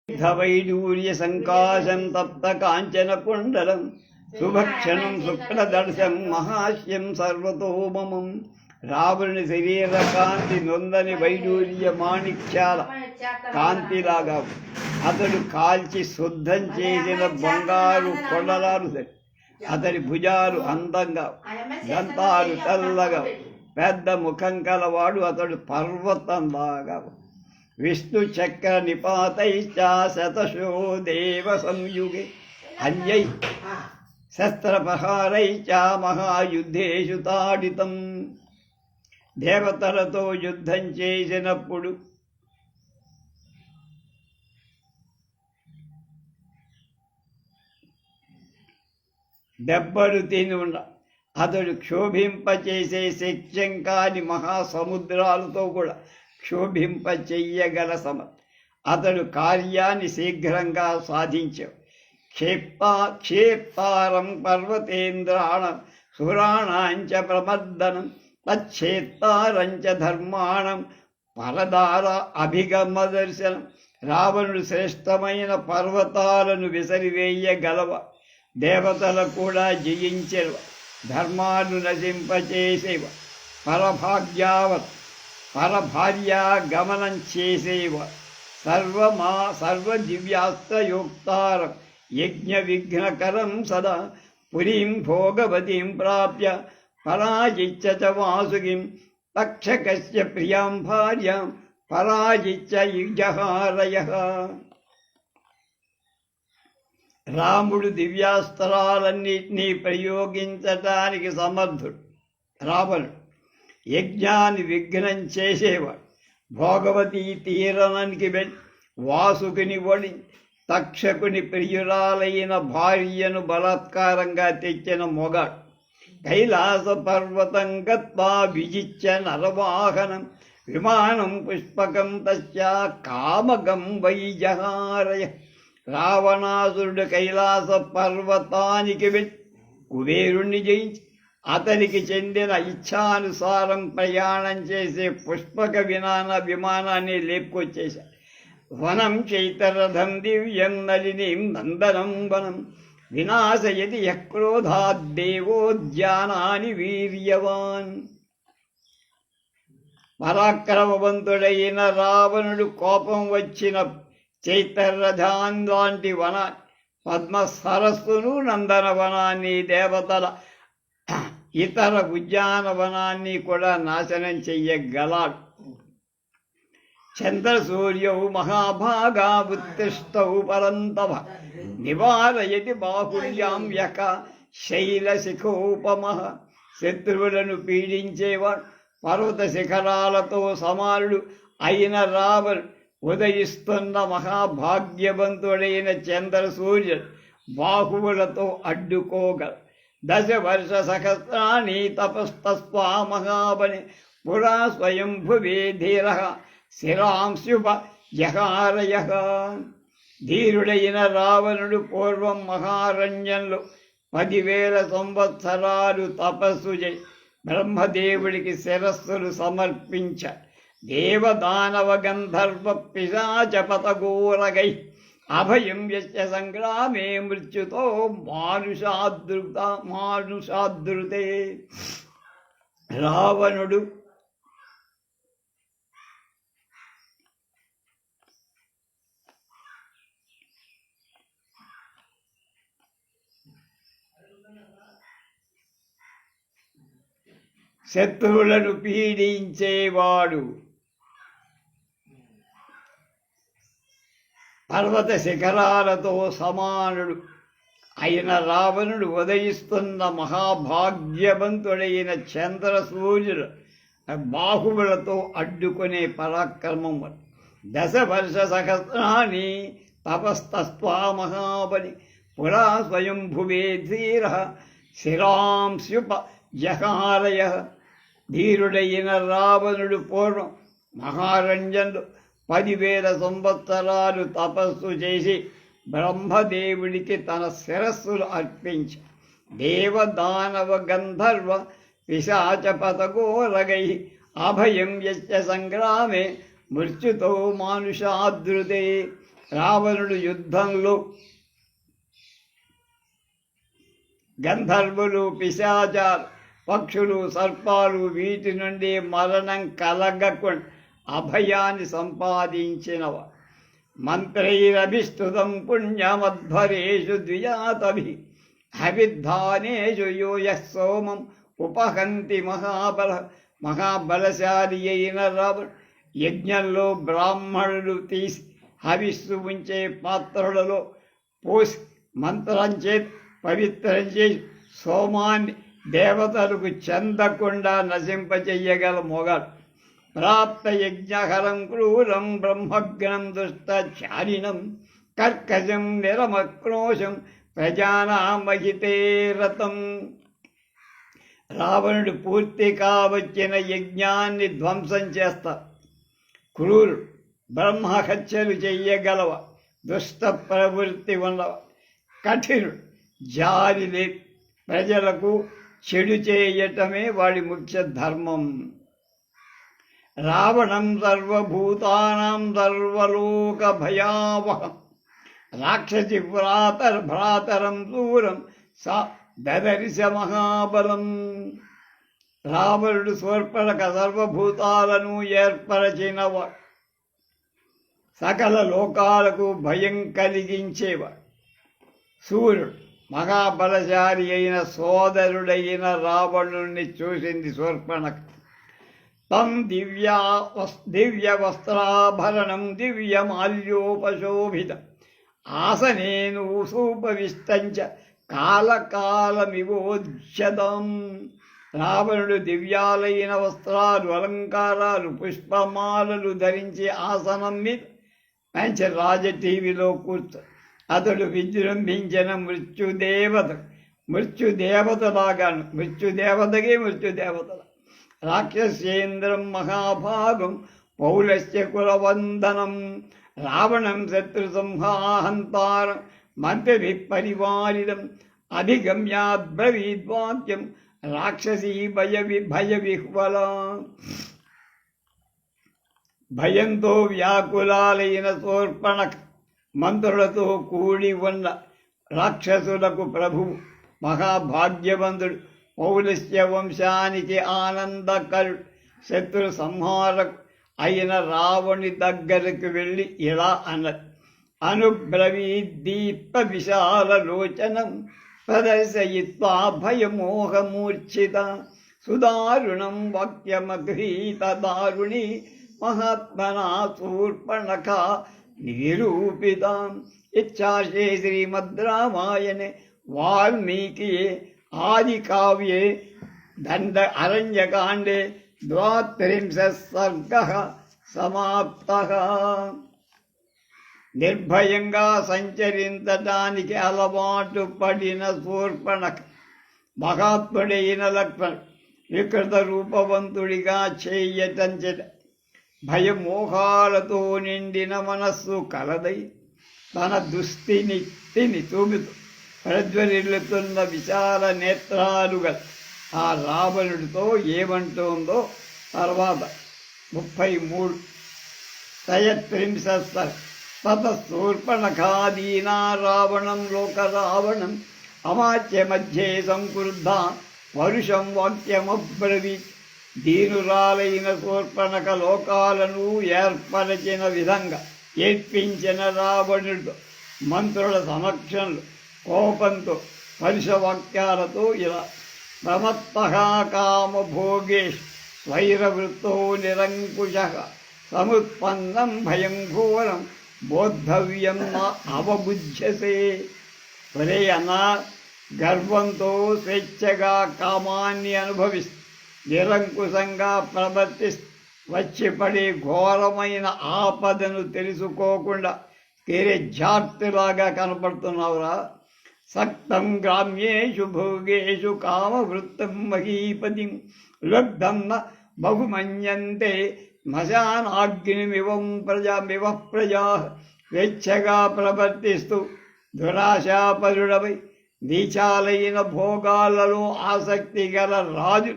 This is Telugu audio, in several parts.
వైడూర్య సంకాశం తప్త కాంచన కుండలం సుభక్షణం శుక్లదర్శం మహాశ్యం సర్వతోమమం. రావణుని శరీర కాంతి నొందని వైడూర్య మాణిక్యాల కాంతిలాగా అతడు కాల్చి శుద్ధం చేసిన బంగారు కొండలాలు. అతడి భుజాలు అందంగా, దంతాలు తెల్లగా, పెద్ద ముఖం కలవాడు. అతడు పర్వతంలాగా. విష్ణు చక్ర నిపాతైశ్చ శతశో దేవ సంయుగే అన్యై శస్త్రప్రహారైశ్చ మహాయుద్ధేషు తాడితం. దేవతలతో యుద్ధం చేసినప్పుడు దెబ్బలు తిని ఉన్న అతడు క్షోభింపచేసే శక్యం కాని మహాసముద్రాలతో కూడా క్షోభింప చెయ్యగల అతడు కార్యాన్ని శీఘ్రంగా సాధించాడు. క్షేప్తారం పర్వతేంద్రాణం సురాణాంచ ప్రమర్దనం తచ్చేత్తారంచ ధర్మాణం పరదార అభిగమ దర్శనం. రావణుడు శ్రేష్టమైన పర్వతాలను విసరివేయగలవ, దేవతలు కూడా జయించేవ, ధర్మాలు నశింపచేసేవ, పరభాగ్యావత్ పరభార్యా గమనం చేసేవ, సర్వదివ్యాస్త్రయోక్తారం యజ్ఞ విఘ్నకరం సదా. పురీం భోగవతీం ప్రాప్య పరాజిత్య చ వాసుకిం తక్షకస్య ప్రియాం భార్యాం పరాజిత్య జహారయః. రాముడు దివ్యాస్త్రాలన్నింటినీ ప్రయోగించటానికి సమర్థుడు. రావణుడు యజ్ఞాన్ని విఘ్నం చేసేవాడు. భోగవతి తీరానికి వెళ్ళి వాసుకుని ఒడి తక్షకుని ప్రియురాలైన భార్యను బలాత్కారంగా తెచ్చిన మొగాడు. కైలాస పర్వతం గత్వా విజిత్య నరవాహనం విమానం పుష్పకం తస్యా కామగం వై జహారయ. రావణాసురుడు కైలాస పర్వతానికి వెళ్ళి కుబేరుణ్ణి జయించి అతనికి చెందిన ఇచ్ఛానుసారం ప్రయాణం చేసే పుష్పక విమానాన్ని లేపుకొచ్చేశాడు. వనం చైతరథం దివ్యం నలినీం నందనం వనం వినాశయతి యక్రోధాద్దేవోద్యానాని వీర్యవాన్. పరాక్రమవంతుడైన రావణుడు కోపం వచ్చిన చైతరథాన్ లాంటి వనాన్ని, పద్మ సరస్సును, నందనవనాన్ని, దేవతల ఇతర ఉద్యానవనాన్ని కూడా నాశనం చెయ్యగలడు. చంద్రసూర్యౌ మహాభాగా ఉత్తిష్టౌ పరంతవ నివారయతి బాహుళ్యాం యక శైలశిఖోపమః. శత్రువులను పీడించేవాడు, పర్వత శిఖరాలతో సమానుడు అయిన రావణుడు ఉదయిస్తున్న మహాభాగ్యవంతుడైన చంద్రసూర్యుడు బాహువులతో అడ్డుకోగల. 10 వర్ష సహస్రాణి తపస్తస్వా మహాబలి పురా స్వయంభువే ధీర శిరాంశుభ జహారయ. ధీరుడైన రావణుడు పూర్వం మహారణ్యంలో 10,000 సంవత్సరాలు తపస్సు చేసి బ్రహ్మదేవుడికి శిరస్సులు సమర్పించ. దేవదానవ గంధర్వ పిశాచపతగోరగై అభయం యస్య సంగ్రామే మృత్యుతో మానుషాదృతే. రావణుడు శత్రువులను పీడించేవాడు. పర్వత శిఖరాలతో సమానుడు అయిన రావణుడు ఉదయిస్తున్న మహాభాగ్యవంతుడైన చంద్రసూర్యుడు బాహువులతో అడ్డుకునే పరాక్రమం. 10 వర్ష సహస్రాణి తపస్తస్వా మహాబలి పురా స్వయంభువే ధీర శిరాంశుప జహారయ. ధీరుడైన రావణుడు పూర్వం మహారణ్యంలో 10,000 సంవత్సరాలు తపస్సు చేసి బ్రహ్మదేవుడికి తన శిరస్సులు అర్పించి దేవదానవ గంధర్వ పిశాచపతగోరగై అభయం యస్య సంగ్రామే మృత్యుతో మానుషాదృతే. రావణుడు యుద్ధంలో గంధర్వులు, పిశాచాలు, పక్షులు, సర్పాలు వీటి నుండి మరణం కలగకుండా అభయాన్ని సంపాదించినవ. మంత్రైరభిస్తుతం పుణ్యమధ్వరేషు ద్విజాతభి హవిద్ధానేషు యోయః సోమం ఉపహంతి మహాబలశాలి అయిన రావణుడు యజ్ఞంలో బ్రాహ్మణులు తీసి హవిస్సు ఉంచే పాత్రలలో పోసి మంత్రం చేతి పవిత్రం చేసి సోమాన్ని దేవతలకు చెందకుండా నశింపచెయ్యగల మొగాడు. ప్రాప్త యజ్ఞహరం క్రూరం బ్రహ్మగ్నం దుష్టచారిణం కర్కశం నిరమక్రోశం ప్రజానామహితే రతం. రావణుడు పూర్తి కావచ్చిన యజ్ఞాన్ని ధ్వంసం చేస్తారు. క్రూరుడు, బ్రహ్మహత్యలు చెయ్యగలవ, దుష్ట ప్రవృత్తి ఉన్నవ, కఠినుడు, జాలి ప్రజలకు చెడు చేయటమే వాడి ముఖ్య ధర్మం. రావణం సర్వభూతానాం సర్వలోక భయావహం రాక్షసి భ్రాతరం దూరం సా దదర్శ మహాబలం. రావణుడు శూర్పణఖ సర్వభూతాలను ఏర్పరచినవాడు, సకల లోకాలకు భయం కలిగించేవాడు. సూర్యుడు మహాబలశాలి అయిన సోదరుడైన రావణుణ్ణి చూసింది శూర్పణఖ. తం దివ్య వస్త్రాభరణం దివ్యమాల్యోపశోభితం ఆసనేను సూపవిష్టంచ కాలకాలమివోజ్యతం. రావణుడు దివ్యాలైన వస్త్రాలు, అలంకారాలు, పుష్పమాలలు ధరించి ఆసనం మీద మంచి రాజటీవీలో కూర్చో. అతడు విజృంభించిన మృత్యుదేవతలాగాను, మృత్యుదేవతల రాక్షసేంద్రం మహాభాగం పౌలస్య కులవందనం. రావణం శత్రు సంహాహంతారం మంత్రి పరివారిదం అధిగమ్యాద్బ్రవీద్వాక్యం రాక్షసీ భయ విహ్వల. భయంతో వ్యాకులాలైన శూర్పణఖ మంత్రులతో కూడి ఉన్న రాక్షసులకు ప్రభువు, మహాభాగ్యవంతుడు, పౌలస్య వంశానికి ఆనందకరుడు, శత్రు సంహారకు అయిన రావణి దగ్గరకు వెళ్ళి ఇలా అన్నది. అనుబ్రవీద్దీప్త విశాలలోచనం ప్రదర్శయిత్వా భయమోహమూర్ఛిత సుదారుణం వాక్యమగృహీత దారుణి మహాత్మనా శూర్పణఖ నిరూపితాం. ఇచ్చాశే శ్రీమద్రామాయణే వాల్మీకియే ఆదికావ్యే అరణ్యకాండే 32 సర్గః సమాప్తః. నిర్భయంగా సంచరించడానికి అలవాటు పడిన శూర్పణఖ మహాత్ముడైన లక్ష్మణుడు వికృత రూపవంతుడిగా చేయటంచట భయమోహాలతో నిండిన మనస్సు కలదై తన దుస్థిని చూపుతూ ప్రజ్వరిల్లుతున్న విశాల నేత్రాలుగా ఆ రావణుడితో ఏమంటుందో తర్వాత 33 33 తతశూర్పణఖాదీనా రావణం లోక రావణం అమాత్య మధ్యే సంక్రుద్ధ పరుషం వాక్యమబ్రవీత్. దీనురాలైన శూర్పణఖ లోకాలను ఏర్పరచిన విధంగా ఏడ్పించిన రావణుడు మంత్రుల సమక్షంలో కోపంతో పరుషవాక్యాలతో ఇలా ప్రమత్తః కామభోగేష్ స్వైరవృత్తో నిరంకుశః సముత్పన్నం భయం ఘోరం బోద్ధవ్యం అవబుధ్యసే. ఒరే అన్నా, గర్వంతో స్వేచ్ఛగా కామాన్ని అనుభవిస్తూ నిరంకుశంగా ప్రవర్తిస్తూ వచ్చిపడి ఘోరమైన ఆపదను తెలుసుకోకుండా తీరే జాగ్రత్తలాగా కనపడుతున్నావురా. సక్తం గ్రామ్యేషు భోగేషు కామవృత్తం మహీపతిం లబ్ధం న బహుమన్యంతే శ్మశానాగ్నిమివం ప్రజా. స్వేచ్ఛగా ప్రవర్తిస్తూ దురాశాపరుడవై నీచాలైన భోగాలలో ఆసక్తి గల రాజు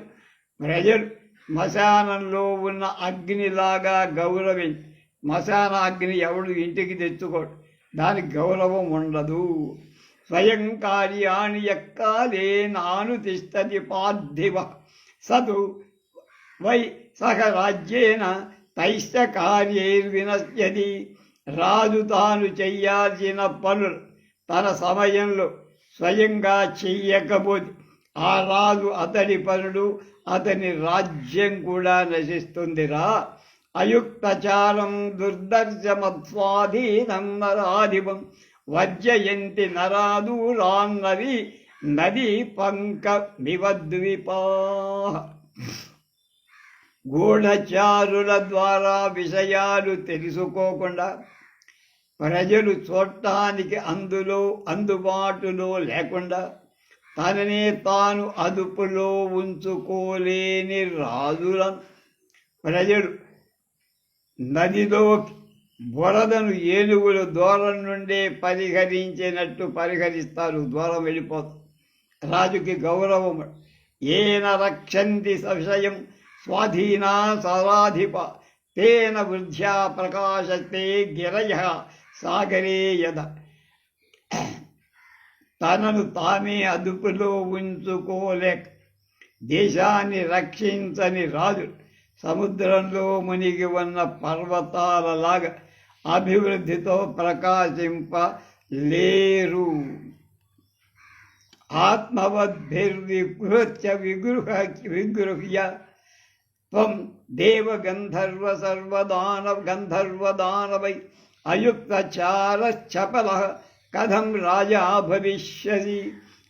ప్రజలు శ్మశానంలో ఉన్న అగ్నిలాగా గౌరవించి, శ్మశాన అగ్ని ఎవడు ఇంటికి తెచ్చుకోడు, దానికి గౌరవం ఉండదు. స్వయం కార్యాణి యక్కాలే నాను తిష్టతి పార్థివ సతు వై సహ రాజ్యేన తైశ్చ కార్యైర్వినశ్యతి. రాజు తాను చెయ్యాల్సిన పనులు తన సమయంలో స్వయంగా చెయ్యకపోతే ఆ రాజు అతడి పనులు అతని రాజ్యం కూడా నశిస్తుందిరా. అయుక్తచారం దుర్దర్శమత్స్వాధీనం నరాధిపం వర్జయంతి నరాదూరాన్నది నదీ పంక మివద్విపా. గూఢచారుల ద్వారా విషయాలు తెలుసుకోకుండా ప్రజలు చూడటానికి అందుబాటులో లేకుండా తననే తాను అదుపులో ఉంచుకోలేని రాజులను ప్రజలు నదిలోకి బురదను ఏనుగులు దూరం నుండే పరిహరించినట్టు పరిహరిస్తారు, దూరం వెళ్ళిపోతారు. రాజుకి గౌరవం. ఏన రక్షంతి సవిషయం స్వాధీనా సరాధిప తేన వృద్ధ్యా ప్రకాశతే గిరయ సాగరే యద. తనను తానే అదుపులో ఉంచుకోలేక దేశాన్ని రక్షించని రాజు సముద్రంలో మునిగి ఉన్న పర్వతాలలాగా అభివృద్ధితో ప్రకాశింపలేరు. ఆత్మవద్భిర్విగృహ్య విగృహ్య త్వం దేవ గంధర్వదానవై అయుక్తచార చపల కథం రాజా భవిష్యసి.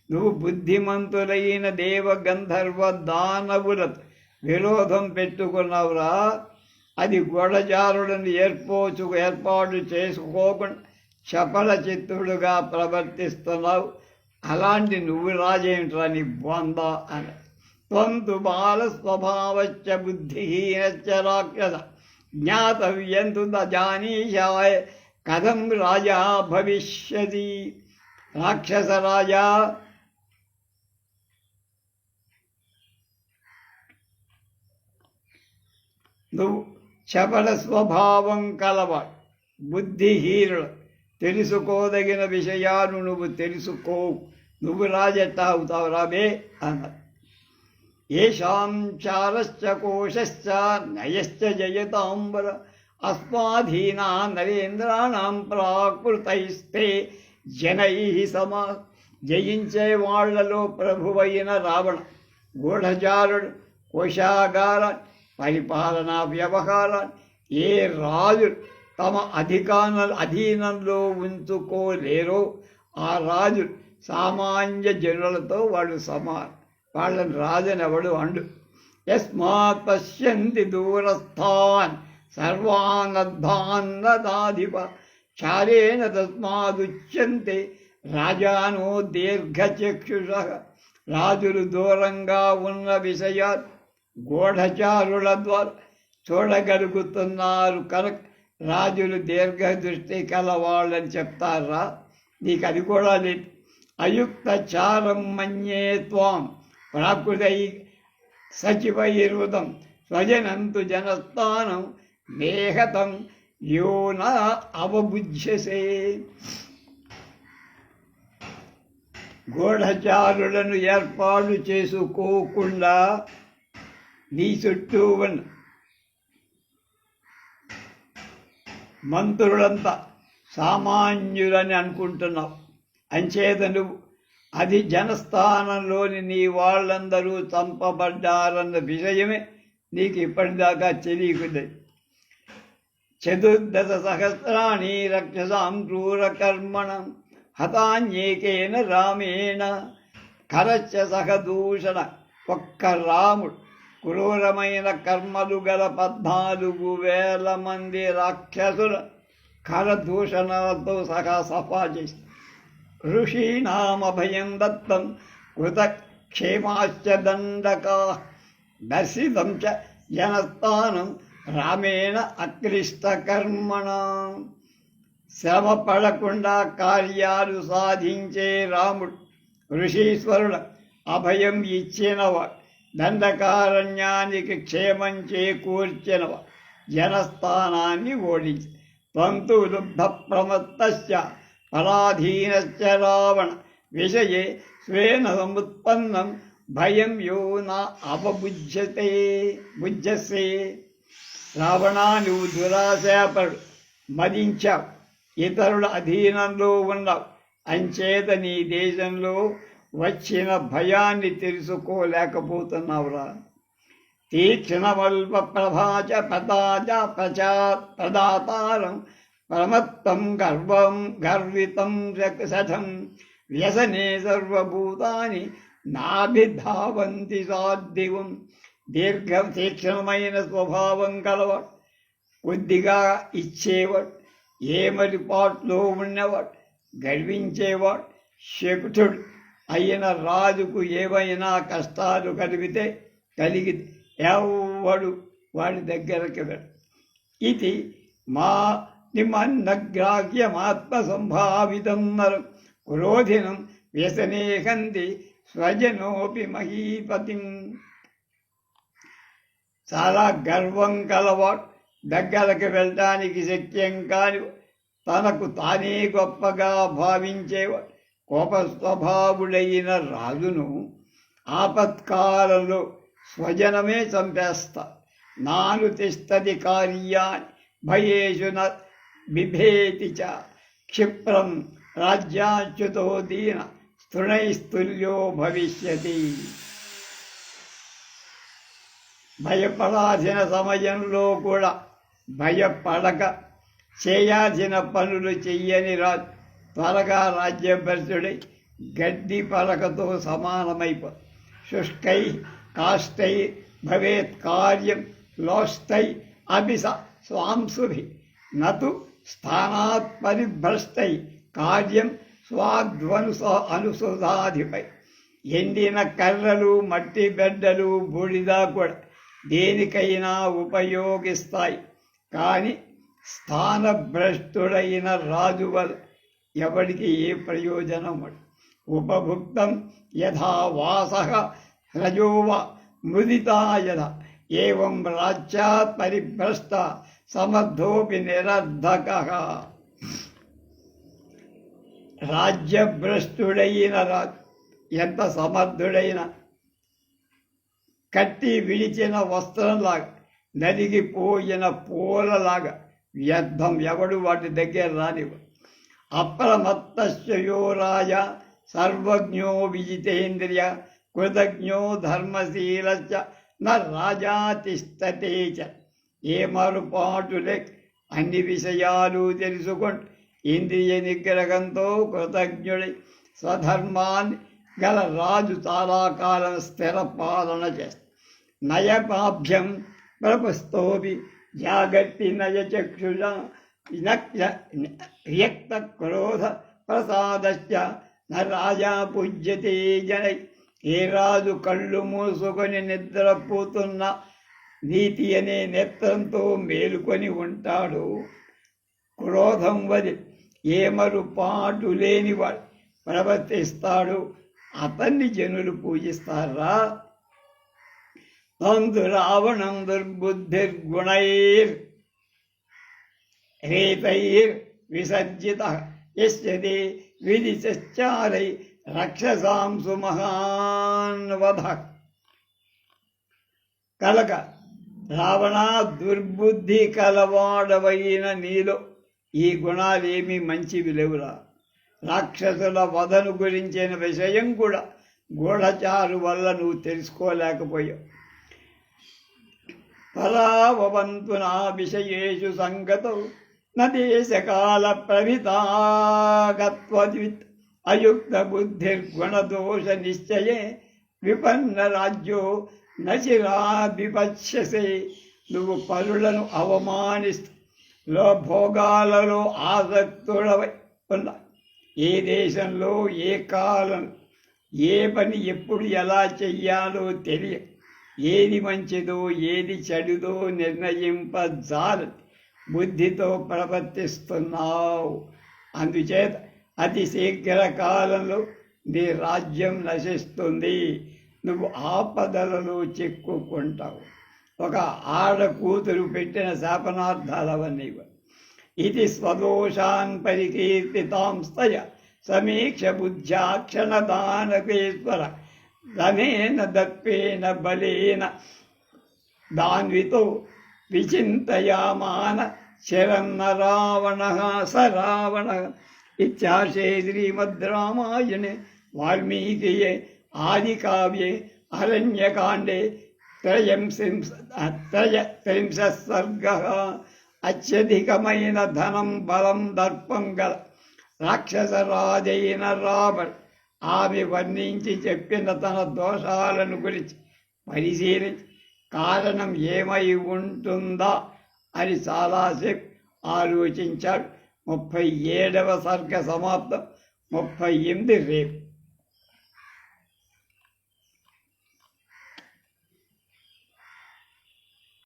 నువ్వు బుద్ధిమంతులైన దేవ గంధర్వ దానవులతో విరోధం పెట్టుకున్నావురా. అది గొడజారులను ఏర్పాటు చేసుకోకుండా చపల చిత్తుడుగా ప్రవర్తిస్తున్నావు. అలాంటి నువ్వు రాజేంట్రా నీ బొంద అని. త్వంతు బాల స్వభావశ్చ బుద్ధిహీనశ్చ రాక్షస జ్ఞాతవ్యంతు జానీషాయ కథం రాజా భవిష్యతి. రాక్షస రాజా, నువ్వు చపల స్వభావం కలవాడు, బుద్ధిహీనుడు, తెలుసుకోదగిన విషయాలు నువ్వు తెలుసుకోవు. నువ్వు రాజెట్టా అవుతావు రాబే అన్నారు. ఏషాం చారశ్చ కోశశ్చ నయశ్చ జయతాంబర అస్మాధీనా నరేంద్రాణం ప్రాకృతైస్తే జనై సమా. జయించే వాళ్లలో ప్రభువైన రావణ, గూఢచారుడు, కోశాగార పరిపాలనా వ్యవహారాన్ని ఏ రాజు తమ అధీనంలో ఉంచుకోలేరో ఆ రాజు సామాన్య జనులతో వాళ్ళు సమానం. వాళ్ళని రాజనెవడు అండు. యస్మాత్ పశ్యంతి దూరస్థాన్ సర్వానద్ధాన్నదాధిప చారేణ తస్మాదుచ్యంతే రాజానో దీర్ఘచక్షుష. రాజులు దూరంగా ఉన్న విషయాలు గూఢచారుల ద్వారా చూడగలుగుతున్నారు కనుక రాజులు దీర్ఘదృష్టి కలవాళ్ళని చెప్తారా? నీకు అది కూడా లేదు. అయుక్తచారం మన్యే త్వాం ప్రాకృతై సచివైర్వృతం స్వజనంతు జనస్థానం నేహతం యో న అవబుధ్యసే. గూఢచారులను ఏర్పాటు చేసుకోకుండా నీ చుట్టూ ఉన్న మంత్రులంతా సామాన్యులని అనుకుంటున్నావు. అంచేత నువ్వు అది జనస్థానంలోని నీ వాళ్ళందరూ చంపబడ్డారన్న విషయమే నీకు ఇప్పటిదాకా తెలియకుంది. 14,000 రక్షసాం క్రూరకర్మణం హతాన్యేకేన రామేణ ఖరచ్చ సహదూషణ. ఒక్క రాముడు క్రూరమైన కర్మలు గల 14,000 మంది రాక్షసుల ఖరదూషణలతో సహా సఫా చేసి ఋషీణామభయం దత్తం కృతక్షేమాశ్చ దండకా దర్శితం చ జనస్థానం రామేణ అక్లిష్టకర్మణ. శ్రమ పడకుండా కార్యాలు సాధించే రాముడు ఋషీశ్వరుల అభయం ఇచ్చినవాడు, దండకారణ్యానికి క్షేమం చేకూర్చినవాడు, జనస్థానాన్ని ఓడించి త్వంతు లుబ్ధ ప్రమత్తస్య పరాధీనశ్చ రావణ విషయే స్వేన సముత్పన్నం భయం యో నా బుజ్జసే. రావణా, నువ్వు దురాశాపడు, మదించావు, ఇతరుల అధీనంలో ఉన్నావు, అంచేత నీ దేశంలో వచ్చిన భయాన్ని తెలుసుకోలేకపోతున్నావురా. తీక్షణమల్ప ప్రభాచ ప్రతాజ ప్రదాతారం ప్రమత్తం గర్వితం సఠం వ్యసనే సర్వభూతాని నాభిధావంతి సాధ్యం. తీక్షణమైన స్వభావం కలవాడు, కొద్దిగా ఇచ్చేవాడు, ఏమరిపాట్లో ఉన్నవాడు, గర్వించేవాడు, శకుటుడు అయిన రాజుకు ఏమైనా కష్టాలు కలిగితే ఎవడు వాడి దగ్గరకు వెడు. ఇది మా నిమన్నగ్రాహ్యమాత్మ సంభావితం నరం క్రోధినం వ్యసనేహంతి స్వజనోపి మహీపతిం. చాలా గర్వం కలవాడు, దగ్గరకు వెళ్ళడానికి శక్యం కాని, తనకు తానే గొప్పగా భావించేవాడు, కోప స్వభావుడైన రాజును ఆపత్కాలంలో స్వజనమే చంపేస్తా. నాను తిష్టది కార్యాన్ని భయేషు న బిభేతి చ క్షిప్రం రాజ్యాచ్యుతో దీన స్థృణైస్తుల్యో భవిష్యతి. భయపడాల్సిన సమయంలో కూడా భయపడక చేయాల్సిన పనులు చెయ్యని రాజు త్వరగా రాజ్యభ్రష్టుడై గడ్డి పలకతో సమానమైపో. శుష్కై కాష్టై భవేత్ కార్యం లోష్టై అభిస స్వాంసుభి నతు స్థానాత్ పరిభ్రష్టై కార్యం అనుసుధాధిపై. ఎండిన కర్రలు, మట్టి బెడ్డలు, బూడిద కూడా దేనికైనా ఉపయోగిస్తాయి, కానీ స్థానభ్రష్టుడైన రాజు వల్ల ఎవరికి ఏ ప్రయోజనం? ఉపభుక్తం యథా వాసః రజోవా మృదితా యథా ఏవం రాజ్యాత్ పరిభ్రష్ట సమర్థోపి నిరర్ధకః. రాజ్యభ్రష్టుడైన రాజు ఎంత సమర్థుడైన కట్టి విడిచిన వస్త్రంలాగా, నలిగిపోయిన పూలలాగా వ్యర్థం, ఎవడు వాటి దగ్గర రానివ్వడు. అప్రమత్తస్యో రాజా సర్వజ్ఞో విజితేంద్రియ కృతజ్ఞో ధర్మశీలశ్చ న రాజా తిష్టతే చ. ఏ మరుపాటులే అన్ని విషయాలు తెలుసుకుంటూ ఇంద్రియ నిగ్రహంతో కృతజ్ఞుడై స్వధర్మాన్ని గల రాజు చాలా కాలం స్థిర పాలన చేస్తాడు. నయపాభ్యం ప్రపస్తోపి జాగట్టి నయచక్షుష వ్యక్త క్రోధ ప్రసాదశ్చ న రాజా పూజ్యతే జనై. ఏ రాజు కళ్ళు మూసుకొని నిద్రపోతున్న నీతి అనే నేత్రంతో మేలుకొని ఉంటాడు, క్రోధం వది ఏమరుపాటు లేనివాడు ప్రవర్తిస్తాడు, అతన్ని జనులు పూజిస్తారా. తందు రావణం దుర్బుద్ధిర్గుణైర్ రేతైర్ విసర్జిత యస్యతే విదిచారై రక్షసాంసు మహాన్వధ. కలక రావణ, దుర్బుద్ధి కలవాడవైన నీలో ఈ గుణాలేమీ మంచివి లేవురా. రాక్షసుల వధను గురించిన విషయం కూడా గూఢచారు వల్ల నువ్వు తెలుసుకోలేకపోయావు. పరావవంతు నా విషయేషు సంగతో న దేశకాల ప్రవితాగత్వద్విత్ అయుక్త బుద్ధిర్గుణదోష నిశ్చయే విపన్న రాజ్యో నచిరాభిపశ్యసే. నువ్వు పరులను అవమానిస్తూ భోగాలలో ఆసక్తుడవై ఉన్నా, ఏ దేశంలో ఏ కాలం ఏ పని ఎప్పుడు ఎలా చెయ్యాలో తెలియ, ఏది మంచిదో ఏది చెడుదో నిర్ణయింపజాలని బుద్ధితో ప్రవర్తిస్తున్నావు. అందుచేత అతి శీఘ్ర కాలంలో నీ రాజ్యం నశిస్తుంది, నువ్వు ఆపదలలో చిక్కుకుంటావు. ఒక ఆడ కూతురు పెట్టిన శాపనార్థాలవన్నీ ఇది స్వదోషాన్ పరికీర్తితాంస్తయ సమీక్ష బుద్ధ్యా క్షణదానకేశ్వర ధనేన దర్పేణ బలేన దాన్వితో విచింతయామాన శరన్న రావణ స రావణ ఇత్యాశే శ్రీమద్ రామాయణే వాల్మీకియే ఆదికావ్యే అరణ్యకాండే త్రయంశ సర్గః. అత్యధికమైన ధనం బలం దర్పం గల రాక్షసరాజైన రావణ్ ఆమె వర్ణించి చెప్పిన తన దోషాలను గురించి పరిశీలించి కారణం ఏమై ఉంటుందా అని చాలాసేపు ఆలోచించాడు. 37వ సర్గ సమాప్తం. 38 రేపు.